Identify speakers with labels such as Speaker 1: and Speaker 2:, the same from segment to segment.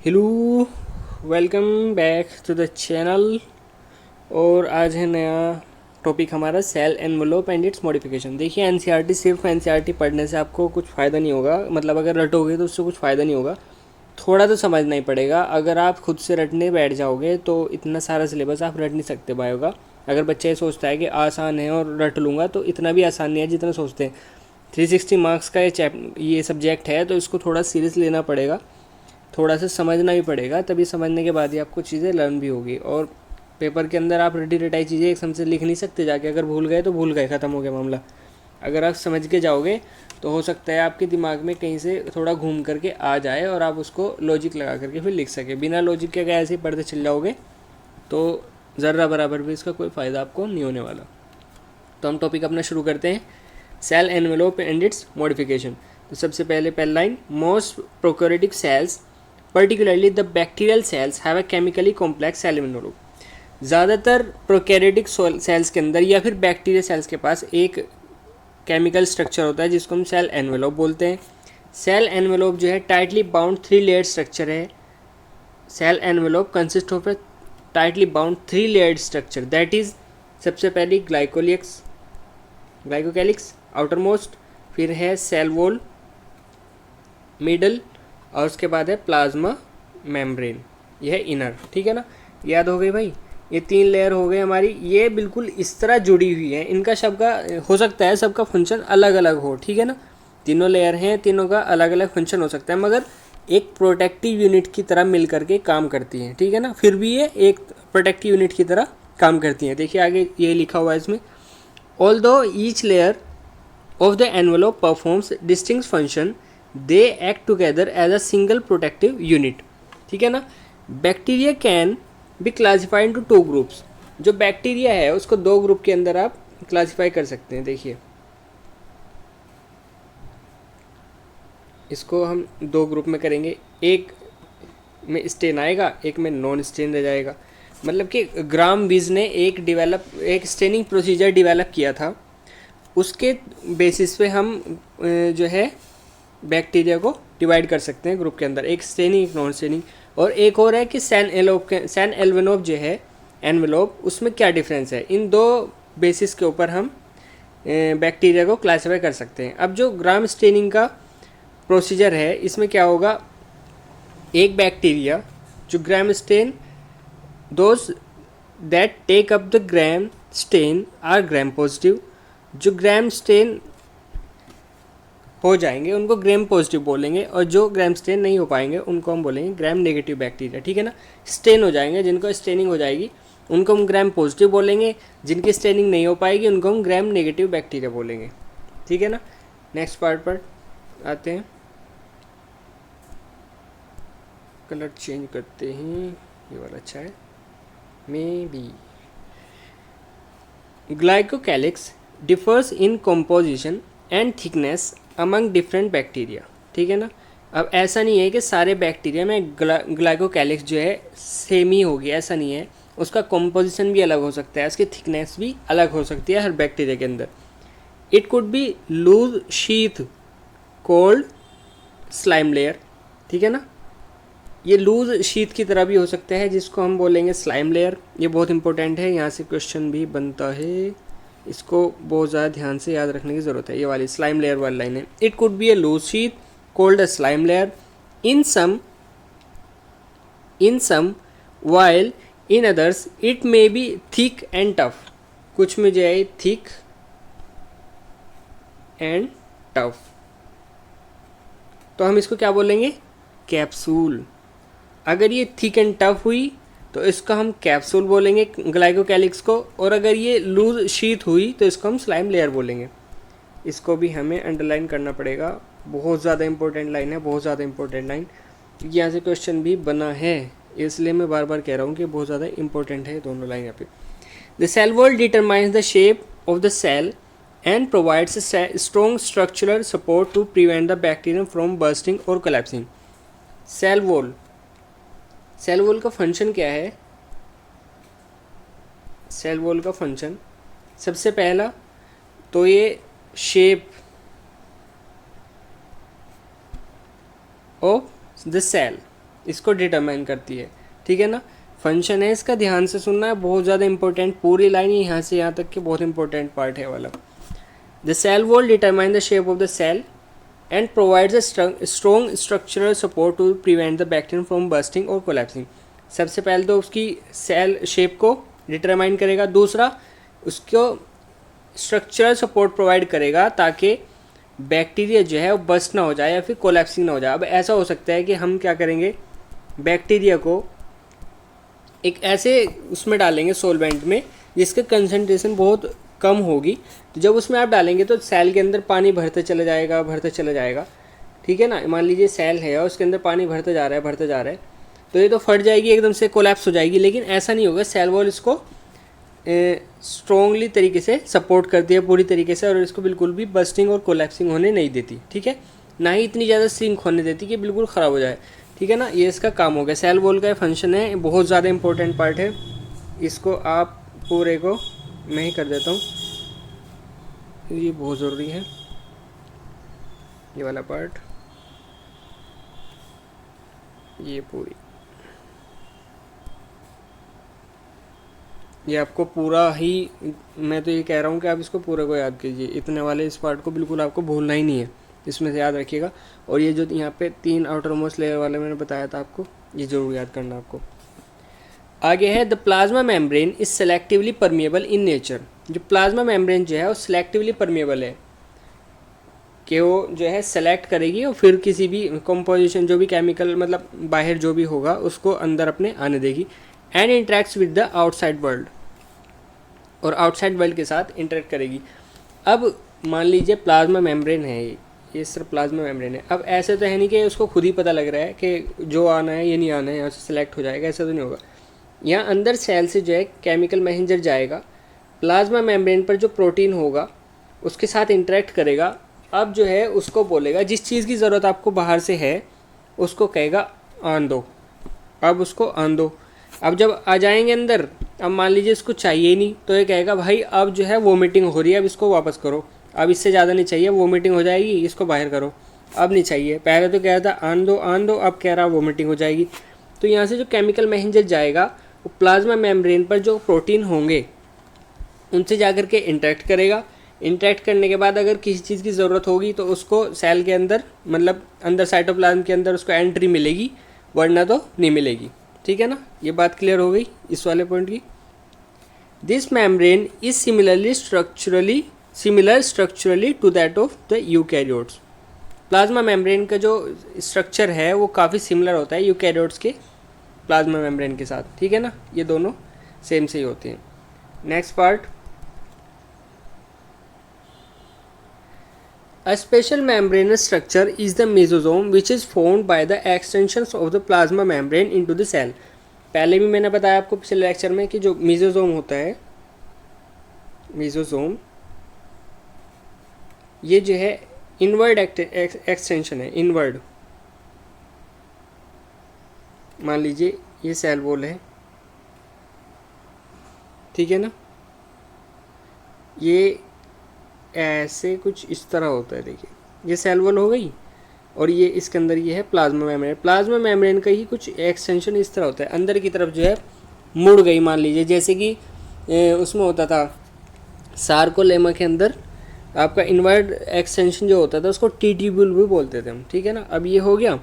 Speaker 1: Hello, welcome back to the channel. और आज है नया टॉपिक हमारा cell envelope and its modification. देखिए एनसीईआरटी, सिर्फ एनसीईआरटी पढ़ने से आपको कुछ फ़ायदा नहीं होगा, मतलब अगर रटोगे तो उससे कुछ फ़ायदा नहीं होगा। थोड़ा तो समझना ही पड़ेगा। अगर आप खुद से रटने बैठ जाओगे तो इतना सारा सिलेबस आप रट नहीं सकते पाएगा। अगर बच्चा ये सोचता है कि आसान है और रट लूँगा, तो इतना भी आसान नहीं है जितना सोचते हैं। 360 मार्क्स का ये सब्जेक्ट है, तो इसको थोड़ा सीरियस लेना पड़ेगा, थोड़ा सा समझना भी पड़ेगा। तभी समझने के बाद ही आपको चीज़ें लर्न भी होगी। और पेपर के अंदर आप रटी रटाई चीज़ें एक से लिख नहीं सकते जाके। अगर भूल गए तो भूल गए, ख़त्म हो गया मामला। अगर आप समझ के जाओगे तो हो सकता है आपके दिमाग में कहीं से थोड़ा घूम करके आ जाए और आप उसको लॉजिक लगा करके फिर लिख सके। बिना लॉजिक के अगर ऐसे ही पढ़ते चल जाओगे तो ज़र्रा बराबर भी इसका कोई फ़ायदा आपको नहीं होने वाला। तो हम टॉपिक अपना शुरू करते हैं, cell envelope and its modification. तो सबसे पहले line, most prokaryotic cells particularly the bacterial cells have a chemically complex cell envelope. ज़्यादातर प्रोकैरियोटिक सेल्स के अंदर या फिर बैक्टीरिया सेल्स के पास एक केमिकल स्ट्रक्चर होता है जिसको हम सेल एनवेलोप बोलते हैं। सेल एनवेलोप जो है टाइटली बाउंड 3 लेयर्ड स्ट्रक्चर है। Cell envelope consist of a tightly bound 3 layered structure, that is सबसे पहली ग्लाइकोकैलिक्स आउटर मोस्ट, फिर है सेल वॉल मिडल, और उसके बाद है प्लाज्मा मेम्ब्रेन, यह है इनर। ठीक है ना, याद हो गई भाई। ये 3 लेयर हो गए हमारी, ये बिल्कुल इस तरह जुड़ी हुई है। इनका सबका हो सकता है सबका फंक्शन अलग अलग हो, ठीक है ना। तीनों लेयर हैं, तीनों का अलग अलग फंक्शन हो सकता है, मगर एक प्रोटेक्टिव यूनिट की तरह मिल करके काम करती हैं, ठीक है ना। फिर भी ये एक प्रोटेक्टिव यूनिट की तरह काम करती हैं। देखिए आगे ये लिखा हुआ है इसमें, although each layer of the envelope performs distinct function, they act together as a single protective unit। ठीक है ना। Bacteria can be classified to 2 groups. जो बैक्टीरिया है उसको 2 ग्रुप के अंदर आप क्लासीफाई कर सकते हैं। देखिए इसको हम 2 ग्रुप में करेंगे, एक में स्टेन आएगा, एक में नॉन स्टेन रह जाएगा। मतलब कि ग्राम विज ने एक स्टेनिंग प्रोसीजर डिवेलप किया था, उसके बेसिस पे हम जो है बैक्टीरिया को डिवाइड कर सकते हैं ग्रुप के अंदर, एक स्टेनिंग एक नॉन स्टेनिंग। और एक और है कि सैन एनवेलोप जो है एनवेलोप, उसमें क्या डिफरेंस है। इन 2 बेसिस के ऊपर हम बैक्टीरिया को क्लासीफाई कर सकते हैं। अब जो ग्राम स्टेनिंग का प्रोसीजर है, इसमें क्या होगा, एक बैक्टीरिया जो Gram stain, those that take up the Gram stain are Gram positive. जो ग्राम स्टेन हो जाएंगे उनको ग्राम पॉजिटिव बोलेंगे, और जो ग्राम स्टेन नहीं हो पाएंगे उनको हम बोलेंगे ग्राम नेगेटिव बैक्टीरिया। ठीक है ना। स्टेन हो जाएंगे, जिनको स्टेनिंग हो जाएगी उनको हम ग्राम पॉजिटिव बोलेंगे, जिनकी स्टेनिंग नहीं हो पाएगी उनको हम ग्राम नेगेटिव बैक्टीरिया बोलेंगे। ठीक है ना। नेक्स्ट पार्ट पर आते हैं, कलर चेंज करते हैं, ये वाला अच्छा है may be. Glycocalyx differs in composition and thickness among different bacteria. ठीक है ना। अब ऐसा नहीं है कि सारे बैक्टीरिया में ग्लाइकोकैलिक्स जो है सेम ही होगी, ऐसा नहीं है। उसका कॉम्पोजिशन भी अलग हो सकता है, उसकी थिकनेस भी अलग हो सकती है हर बैक्टीरिया के अंदर। It could be loose sheath called slime layer. ठीक है ना। ये लूज शीट की तरह भी हो सकता है, जिसको हम बोलेंगे स्लाइम लेयर। ये बहुत इंपॉर्टेंट है, यहाँ से क्वेश्चन भी बनता है, इसको बहुत ज़्यादा ध्यान से याद रखने की ज़रूरत है। ये वाली स्लाइम लेयर वाली लाइन है, it could be a loose sheet called a slime layer in some while in others it may be thick and tough. कुछ में जो है थिक एंड टफ, तो हम इसको क्या बोलेंगे, कैप्सूल। अगर ये थिक एंड टफ हुई तो इसका हम कैप्सूल बोलेंगे ग्लाइकोकैलिक्स को, और अगर ये लूज शीट हुई तो इसको हम स्लाइम लेयर बोलेंगे। इसको भी हमें अंडरलाइन करना पड़ेगा, बहुत ज़्यादा इंपॉर्टेंट लाइन है, बहुत ज़्यादा इंपॉर्टेंट लाइन, क्योंकि यहाँ से क्वेश्चन भी बना है, इसलिए मैं बार बार कह रहा हूँ कि बहुत ज़्यादा इंपॉर्टेंट है दोनों लाइन यहाँ पे। The cell wall determines the shape of the cell and provides a strong structural support to prevent the bacterium from bursting or collapsing। Cell wall का फंक्शन क्या है। सेल वॉल का फंक्शन सबसे पहला तो ये शेप ऑफ द सेल, इसको determine करती है, ठीक है ना। फंक्शन है इसका, ध्यान से सुनना है, बहुत ज़्यादा इंपॉर्टेंट, पूरी लाइन यहाँ से यहाँ तक की बहुत इंपॉर्टेंट पार्ट है वाला। The cell wall determine the shape of the cell and provides a strong structural support to prevent the bacterium from bursting और कोलैप्सिंग। सबसे पहले तो उसकी सेल शेप को डिटरमाइन करेगा, दूसरा उसको स्ट्रक्चरल सपोर्ट प्रोवाइड करेगा ताकि बैक्टीरिया जो है वो बस्ट ना हो जाए या फिर कोलैप्सिंग ना हो जाए। अब ऐसा हो सकता है कि हम क्या करेंगे, बैक्टीरिया को एक ऐसे उसमें डालेंगे सोलवेंट में जिसका कंसंट्रेशन बहुत कम होगी, तो जब उसमें आप डालेंगे तो सेल के अंदर पानी भरते चला जाएगा, ठीक है ना। मान लीजिए सेल है और उसके अंदर पानी भरते जा रहा है, तो ये तो फट जाएगी, एकदम से कोलैप्स हो जाएगी, लेकिन ऐसा नहीं होगा। सेल वॉल इसको स्ट्रॉन्गली तरीके से सपोर्ट करती है पूरी तरीके से, और इसको बिल्कुल भी बस्टिंग और कोलैप्सिंग होने नहीं देती, ठीक है, ना ही इतनी ज़्यादा श्रिंक होने देती कि बिल्कुल ख़राब हो जाए, ठीक है ना। ये इसका काम हो गया, सेल वॉल का फंक्शन है, बहुत ज़्यादा इंपॉर्टेंट पार्ट है। इसको आप पूरे को मैं ही कर देता हूँ, ये बहुत ज़रूरी है ये वाला पार्ट, ये पूरी, ये आपको पूरा ही, मैं तो ये कह रहा हूँ कि आप इसको पूरे को याद कीजिए, इतने वाले इस पार्ट को बिल्कुल आपको भूलना ही नहीं है, इसमें से याद रखिएगा। और ये जो यहाँ पे 3 आउटर मोस्ट लेयर वाले मैंने बताया था आपको, ये जरूर याद करना आपको। आगे है the plasma membrane is selectively permeable in nature. जो प्लाज्मा मेम्ब्रेन जो है वो सिलेक्टिवली परमिएबल है, कि वो जो है सेलेक्ट करेगी और फिर किसी भी कंपोजिशन जो भी केमिकल मतलब बाहर जो भी होगा उसको अंदर अपने आने देगी। And interacts with the outside world, और आउटसाइड वर्ल्ड के साथ इंटरेक्ट करेगी। अब मान लीजिए प्लाज्मा मेम्ब्रेन है, ये सिर्फ प्लाज्मा मेम्ब्रेन है। अब ऐसे तो है नहीं कि उसको खुद ही पता लग रहा है कि जो आना है ये नहीं आना है, यहाँ से सिलेक्ट हो जाएगा, ऐसा तो नहीं होगा। यहाँ अंदर सेल से जो है केमिकल मैसेंजर जाएगा, प्लाज्मा मेम्ब्रेन पर जो प्रोटीन होगा उसके साथ इंटरेक्ट करेगा। अब जो है उसको बोलेगा, जिस चीज़ की ज़रूरत आपको बाहर से है उसको कहेगा आन दो, अब उसको आन दो। अब जब आ जाएंगे अंदर, अब मान लीजिए इसको चाहिए ही नहीं, तो ये कहेगा भाई अब जो है वोमिटिंग हो रही है, अब इसको वापस करो, अब इससे ज़्यादा नहीं चाहिए, वोमिटिंग हो जाएगी, इसको बाहर करो, अब नहीं चाहिए। पहले तो कह रहा था आन दो, अब कह रहा वोमिटिंग हो जाएगी। तो यहाँ से जो केमिकल मैसेंजर जाएगा वो प्लाज्मा मेम्ब्रेन पर जो प्रोटीन होंगे उनसे जाकर के इंटरेक्ट करेगा। इंटरेक्ट करने के बाद अगर किसी चीज़ की ज़रूरत होगी तो उसको सेल के अंदर मतलब अंदर साइटोप्लाज्म के अंदर उसको एंट्री मिलेगी, वरना तो नहीं मिलेगी, ठीक है ना। ये बात क्लियर हो गई इस वाले पॉइंट की। This membrane is similar structurally to that of the eukaryotes. Plasma membrane का जो स्ट्रक्चर है वो काफ़ी सिमिलर होता है यूकैरियोट्स के प्लाज्मा मेम्ब्रेन के साथ, ठीक है ना, ये दोनों सेम से ही होते हैं। Next part, A special membranous structure is the mesosome which is formed by the extensions of the plasma membrane into the cell। पहले भी मैंने बताया आपको पिछले लेक्चर में कि जो मेसोसोम होता है, मेसोसोम ये जो है इनवर्ड एक्सटेंशन है, इनवर्ड। मान लीजिए ये सेल वॉल है, ठीक है ना, ये ऐसे कुछ इस तरह होता है, देखिए ये सेल वॉल हो गई और ये इसके अंदर ये है प्लाज्मा मेम्ब्रेन। प्लाज्मा मेम्ब्रेन का ही कुछ एक्सटेंशन इस तरह होता है, अंदर की तरफ जो है मुड़ गई, मान लीजिए जैसे कि उसमें होता था सार्कोलेमा के अंदर आपका इनवर्ड एक्सटेंशन जो होता था उसको टी-ट्यूब्यूल भी बोलते थे हम, ठीक है ना। अब ये हो गया,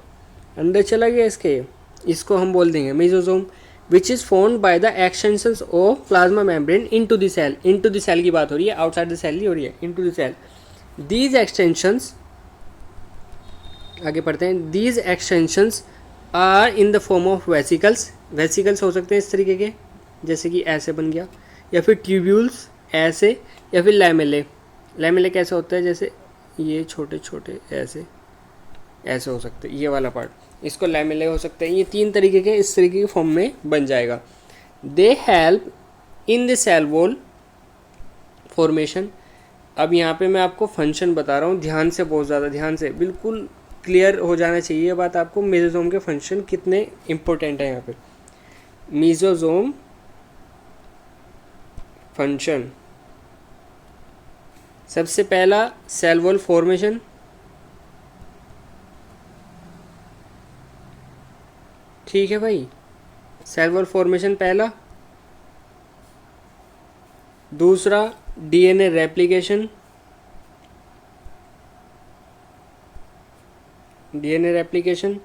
Speaker 1: अंदर चला गया इसके, इसको हम बोल देंगे mesosome which is formed by the extensions of plasma membrane into the cell. Into the cell की बात हो रही है, आउटसाइड द सेल नहीं हो रही है, into the cell. These extensions, आगे पढ़ते हैं, these extensions are in the form of vesicles. Vesicles हो सकते हैं इस तरीके के, जैसे कि ऐसे बन गया, या फिर ट्यूब्यूल्स ऐसे, या फिर लैमेले। लैमेले कैसे होता है, जैसे ये छोटे छोटे ऐसे ऐसे हो सकते हैं, ये वाला पार्ट, इसको लैमेले हो सकते हैं। ये 3 तरीके के इस तरीके के फॉर्म में बन जाएगा। They help in the cell wall formation. अब यहाँ पे मैं आपको फंक्शन बता रहा हूँ, ध्यान से, बहुत ज़्यादा ध्यान से, बिल्कुल क्लियर हो जाना चाहिए ये बात आपको, मेसोसोम के फंक्शन कितने इंपॉर्टेंट है यहाँ पे। मेसोसोम फंक्शन, सबसे पहला सेल वॉल फॉर्मेशन, ठीक है भाई, सेल वॉल फॉर्मेशन पहला। दूसरा डीएनए रेप्लिकेशन, डीएनए रेप्लिकेशन।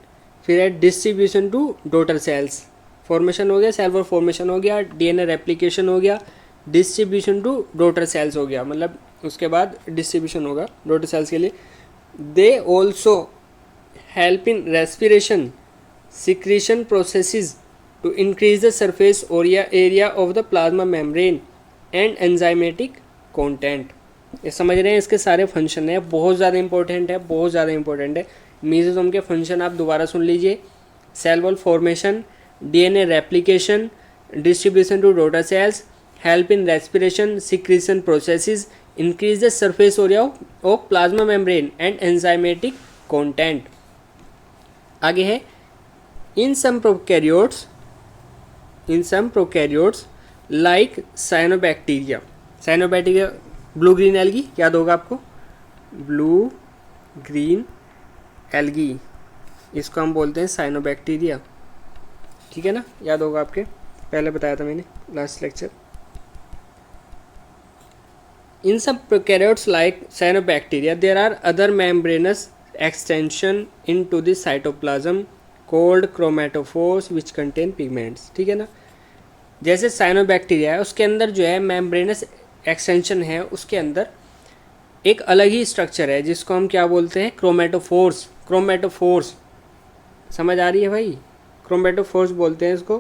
Speaker 1: फिर है distribution to daughter cells, formation हो गया, सेल वॉल फॉर्मेशन हो गया, डीएनए रेप्लिकेशन हो गया, डिस्ट्रीब्यूशन टू डॉटर सेल्स हो गया, मतलब उसके बाद डिस्ट्रीब्यूशन होगा डॉटर सेल्स के लिए। They also help in respiration secretion processes to increase the surface area of the plasma membrane and enzymatic content. ये समझ रहे हैं, इसके सारे फंक्शन है, बहुत ज़्यादा इंपॉर्टेंट है, बहुत ज़्यादा इंपॉर्टेंट है। मेसोसोम के फंक्शन आप दोबारा सुन लीजिए, cell wall formation, DNA replication, distribution to daughter cells, help in respiration secretion processes, increase the surface area of plasma membrane and enzymatic content. आगे है in some prokaryotes like cyanobacteria, cyanobacteria blue green algae याद होगा आपको, blue green algae, इसको हम बोलते हैं cyanobacteria, ठीक है ना, याद होगा आपके, पहले बताया था मैंने last lecture. In some prokaryotes like cyanobacteria there are other membranous extension into the cytoplasm called chromatophores which contain pigments, ठीक है ना। जैसे साइनोबैक्टीरिया है, उसके अंदर जो है मेम्ब्रेनस एक्सटेंशन है, उसके अंदर एक अलग ही स्ट्रक्चर है जिसको हम क्या बोलते हैं, क्रोमैटोफोर्स। क्रोमैटोफोर्स समझ आ रही है भाई, क्रोमैटोफोर्स बोलते हैं इसको,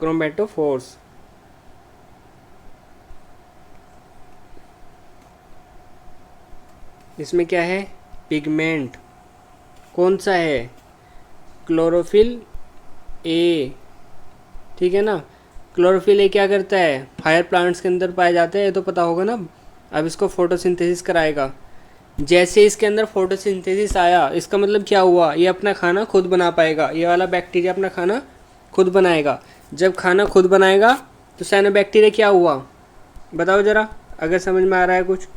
Speaker 1: क्रोमैटोफोर्स। इसमें क्या है, पिगमेंट, कौन सा है, क्लोरोफिल ए, ठीक है ना। क्लोरोफिल ए क्या करता है, हायर प्लांट्स के अंदर पाए जाते हैं, ये तो पता होगा ना। अब इसको फोटोसिंथेसिस कराएगा, जैसे इसके अंदर फोटोसिंथेसिस आया, इसका मतलब क्या हुआ, ये अपना खाना खुद बना पाएगा, ये वाला बैक्टीरिया अपना खाना खुद बनाएगा। जब खाना खुद बनाएगा तो साइनोबैक्टीरिया क्या हुआ, बताओ ज़रा, अगर समझ में आ रहा है कुछ।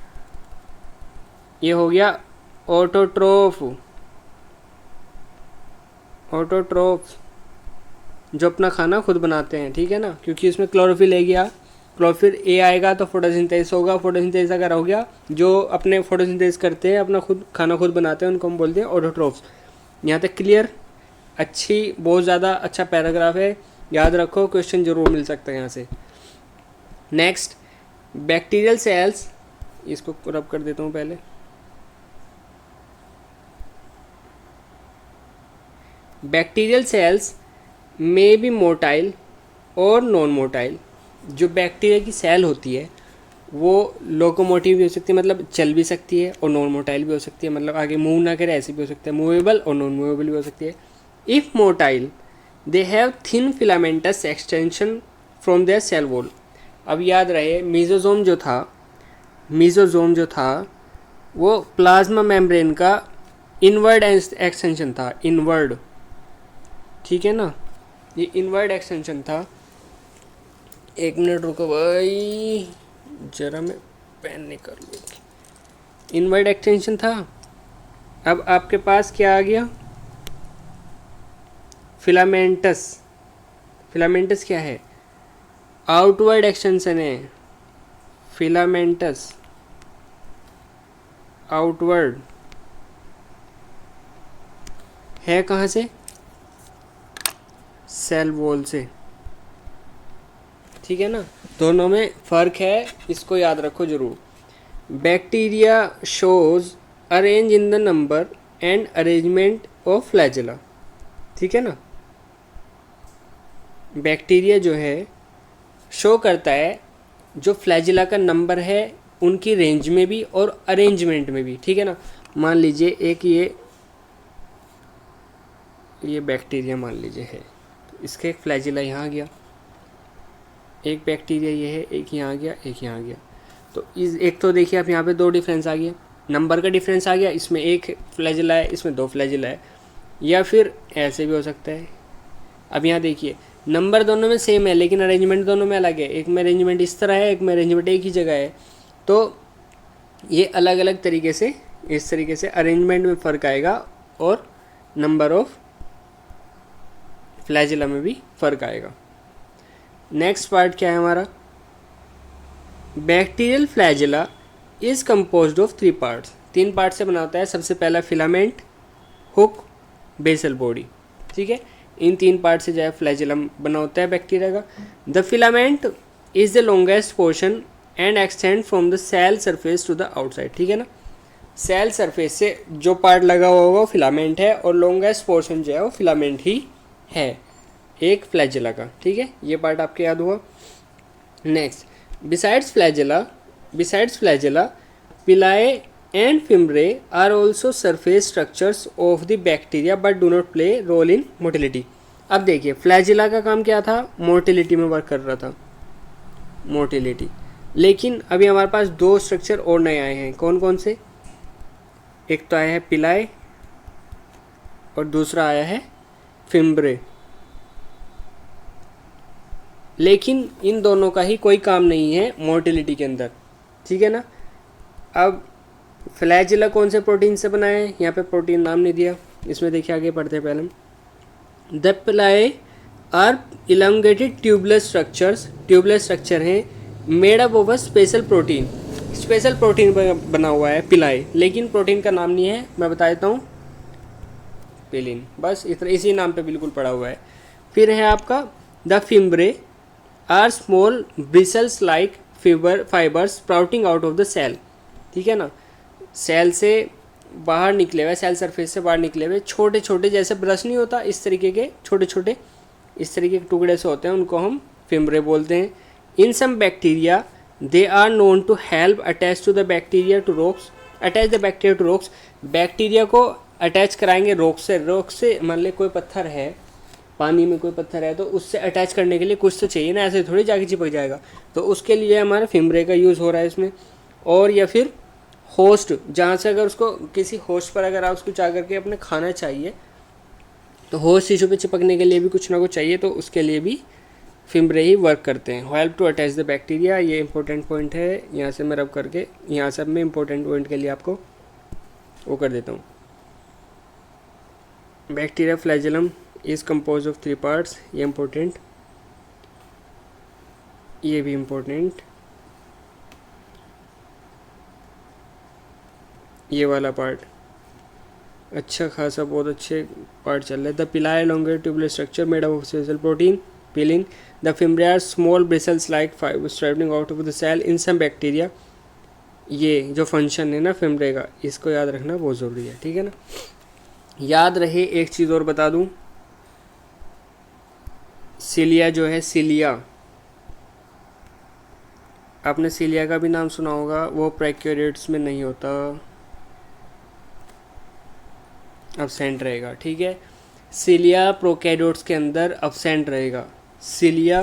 Speaker 1: ये हो गया ऑटोट्रोफ, ऑटोट्रोफ जो अपना खाना खुद बनाते हैं, ठीक है ना, क्योंकि इसमें क्लोरोफिल ए गया, क्लोरोफिल ए आएगा तो फोटोसिंथेसिस होगा, फोटोसिंथेसिस अगर हो गया, जो अपने फोटोसिंथेसिस करते हैं, अपना खुद खाना खुद बनाते हैं, उनको हम बोलते हैं ऑटोट्रोफ्स। यहाँ तक क्लियर, अच्छी, बहुत ज़्यादा अच्छा पैराग्राफ है, याद रखो, क्वेश्चन जरूर मिल सकता है यहाँ से। नेक्स्ट, बैक्टीरियल सेल्स, इसको रब कर देता हूँ पहले। Bacterial cells may be motile और नॉन मोटाइल। जो बैक्टीरिया की सेल होती है वो लोकोमोटिव भी हो सकती है, मतलब चल भी सकती है, और नॉन मोटाइल भी हो सकती है, मतलब आगे मूव ना करे, ऐसे भी हो सकता है, मूवेबल और नॉन मूवेबल भी हो सकती है। If motile they have thin filamentous extension from their cell wall. अब याद रहे, मीजोजोम जो था वो प्लाज्मा मेम्ब्रेन का इनवर्ड एक्सटेंशन था, इनवर्ड, ठीक है ना, ये इनवर्ड एक्सटेंशन था। एक मिनट रुको भाई, जरा मैं पेन निकाल लूँ। इनवर्ड एक्सटेंशन था। अब आपके पास क्या आ गया, फिलामेंटस। फिलामेंटस क्या है, आउटवर्ड एक्सटेंशन है, फिलामेंटस आउटवर्ड है, कहाँ से, सेल वॉल से, ठीक है ना। दोनों में फ़र्क है, इसको याद रखो जरूर। Bacteria shows arrange in the number and arrangement of flagella, ठीक है ना। बैक्टीरिया जो है शो करता है जो फ्लैजेला का नंबर है, उनकी रेंज में भी और अरेंजमेंट में भी, ठीक है ना। मान लीजिए एक ये बैक्टीरिया मान लीजिए है, तो इसके फ्लैजेला यहाँ आ गया, एक बैक्टीरिया ये है, एक यहाँ आ गया, एक यहाँ आ गया। तो इस एक तो देखिए आप यहाँ पे दो डिफरेंस आ गया, नंबर का डिफरेंस आ गया, इसमें एक फ्लैजेला है, इसमें दो फ्लैजेला है, या फिर ऐसे भी हो सकता है। अब यहाँ देखिए नंबर दोनों में सेम है लेकिन अरेंजमेंट दोनों में अलग है, एक में अरेंजमेंट इस तरह है, एक में अरेंजमेंट एक ही जगह है। तो ये अलग अलग तरीके से, इस तरीके से अरेंजमेंट में फ़र्क आएगा और नंबर ऑफ फ्लैजिला में भी फ़र्क आएगा। नेक्स्ट पार्ट क्या है हमारा, bacterial flagella is composed of 3 parts, 3 part से बना होता है। सबसे पहला फिलामेंट, हुक, बेसल बॉडी, ठीक है। इन 3 पार्ट से जो है फ्लैजिलम बना होता है बैक्टीरिया का। The filament is the longest portion and extend from the cell surface to the outside, ठीक है ना। सेल सरफेस से जो पार्ट लगा हुआ होगा वो फिलामेंट है, और लॉन्गेस्ट पोर्शन जो है वो फिलामेंट ही है एक फ्लैजिला का, ठीक है। ये पार्ट आपके याद हुआ। Next, besides flagella pili and fimbriae are also surface structures of the bacteria but do not play role in motility. अब देखिए फ्लैजिला का काम क्या था, मोटिलिटी में वर्क कर रहा था, मोटिलिटी। लेकिन अभी हमारे पास 2 स्ट्रक्चर और नए आए हैं, कौन कौन से, एक तो आया है पिलाए और दूसरा आया है फिम्ब्रे। लेकिन इन दोनों का ही कोई काम नहीं है मोटिलिटी के अंदर, ठीक है ना। अब फ्लैजिला कौन से प्रोटीन से बना है, यहाँ पे प्रोटीन नाम नहीं दिया, इसमें देखिए आगे पढ़ते हैं पहले हम। द पिलाए आर इलॉन्गेटेड ट्यूबलेस स्ट्रक्चर हैं made up of a special protein बना हुआ है पिलाए, लेकिन प्रोटीन का नाम नहीं है, मैं बता देता हूँ, पिलिन, बस इसी नाम पे बिल्कुल पड़ा हुआ है। फिर है आपका the fimbriae are small bristles like fibers sprouting out of the cell, ठीक है ना। सेल से बाहर निकले हुए, सेल सरफेस से बाहर निकले हुए छोटे छोटे, जैसे ब्रश नहीं होता इस तरीके के छोटे छोटे इस तरीके के टुकड़े से होते हैं, उनको हम फिम्ब्रे बोलते हैं। In some bacteria they are known to help attach the bacteria to rocks. Bacteria को अटैच कराएंगे रोक से मान ले कोई पत्थर है, पानी में कोई पत्थर है, तो उससे अटैच करने के लिए कुछ तो चाहिए ना, ऐसे थोड़ी जाके चिपक जाएगा। तो उसके लिए हमारा फिम्ब्रे का यूज़ हो रहा है इसमें। और या फिर होस्ट, जहाँ से अगर उसको किसी होस्ट पर अगर आप उसको चाह करके अपने खाना चाहिए, तो होस्ट टिश्यू पे चिपकने के लिए भी कुछ ना कुछ चाहिए, तो उसके लिए भी फिम्ब्रे ही वर्क करते हैं। Help to attach the bacteria, ये इंपॉर्टेंट पॉइंट है, यहाँ से मैं रब करके यहाँ से मैं इंपॉर्टेंट पॉइंट के लिए आपको वो कर देता हूँ। Bacteria flagellum is compose of 3 parts, ये इम्पोर्टेंट, ये भी इम्पोर्टेंट, ये वाला पार्ट अच्छा खासा बहुत अच्छे पार्ट चल रहा है। The pili longer tubular structure made of special protein pilin. The fimbriae are small bristles like fibre striveling out of the cell in some bacteria. ये जो फंक्शन है ना फिम्ब्रे का, इसको याद रखना बहुत ज़रूरी है, ठीक है ना। याद रहे, एक चीज़ और बता दूं, सिलिया जो है, सिलिया, आपने सिलिया का भी नाम सुना होगा, वो प्रोकैरियोट्स में नहीं होता, अब्सेंट रहेगा, ठीक है। सिलिया प्रोकैरियोट्स के अंदर अब्सेंट रहेगा, सिलिया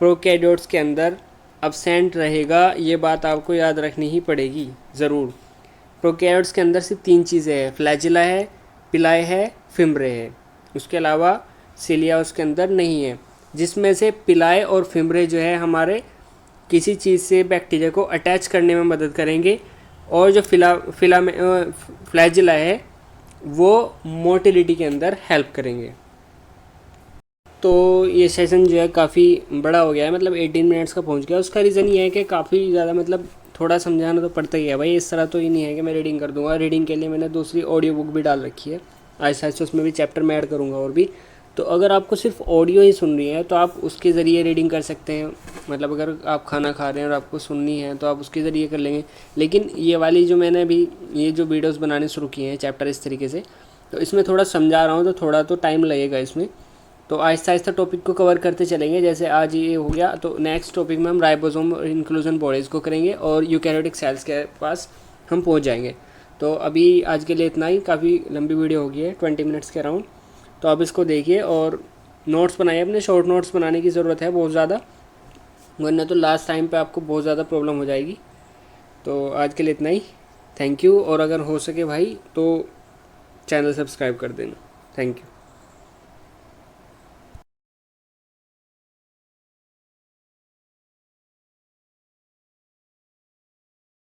Speaker 1: प्रोकैरियोट्स के अंदर अब्सेंट रहेगा, ये बात आपको याद रखनी ही पड़ेगी ज़रूर। प्रोकैरियोट्स के अंदर सिर्फ 3 चीज़ें हैं, फ्लैजिला है, पिलाए है, फिम्ब्रे है, उसके अलावा सिलिया उसके अंदर नहीं है, जिसमें से पिलाए और फिम्ब्रे जो है हमारे किसी चीज़ से बैक्टीरिया को अटैच करने में मदद करेंगे, और जो फ्लैजिला है वो मोटिलिटी के अंदर हेल्प करेंगे। तो ये सेशन जो है काफ़ी बड़ा हो गया है, मतलब 18 मिनट्स का पहुंच गया। उसका रीज़न ये है कि काफ़ी ज़्यादा मतलब थोड़ा समझाना तो पड़ता ही है भाई, इस तरह तो ये नहीं है कि मैं रीडिंग कर दूंगा। रीडिंग के लिए मैंने दूसरी ऑडियो बुक भी डाल रखी है, आहिस्ता आहिस्ता उसमें भी चैप्टर मैं ऐड करूँगा और भी। तो अगर आपको सिर्फ ऑडियो ही सुननी है तो आप उसके ज़रिए रीडिंग कर सकते हैं, मतलब अगर आप खाना खा रहे हैं और आपको सुननी है तो आप उसके ज़रिए कर लेंगे। लेकिन ये वाली जो मैंने अभी ये जो वीडियोस बनाने शुरू किए हैं चैप्टर इस तरीके से, तो इसमें थोड़ा समझा रहा हूँ तो थोड़ा तो टाइम लगेगा इसमें। तो आहिस्ता आहिस्ता टॉपिक को कवर करते चलेंगे। जैसे आज ये हो गया तो नेक्स्ट टॉपिक में हम राइबोसोम इंक्लूजन बॉडीज़ को करेंगे और यूकैरियोटिक सेल्स के पास हम पहुँच जाएंगे। तो अभी आज के लिए इतना ही, काफ़ी लंबी वीडियो हो गई है 20 मिनट्स के अराउंड। तो आप इसको देखिए और नोट्स बनाइए, अपने शॉर्ट नोट्स बनाने की ज़रूरत है बहुत ज़्यादा, वरना तो लास्ट टाइम पे आपको बहुत ज़्यादा प्रॉब्लम हो जाएगी। तो आज के लिए इतना ही, थैंक यू। और अगर हो सके भाई तो चैनल सब्सक्राइब कर देना, थैंक यू।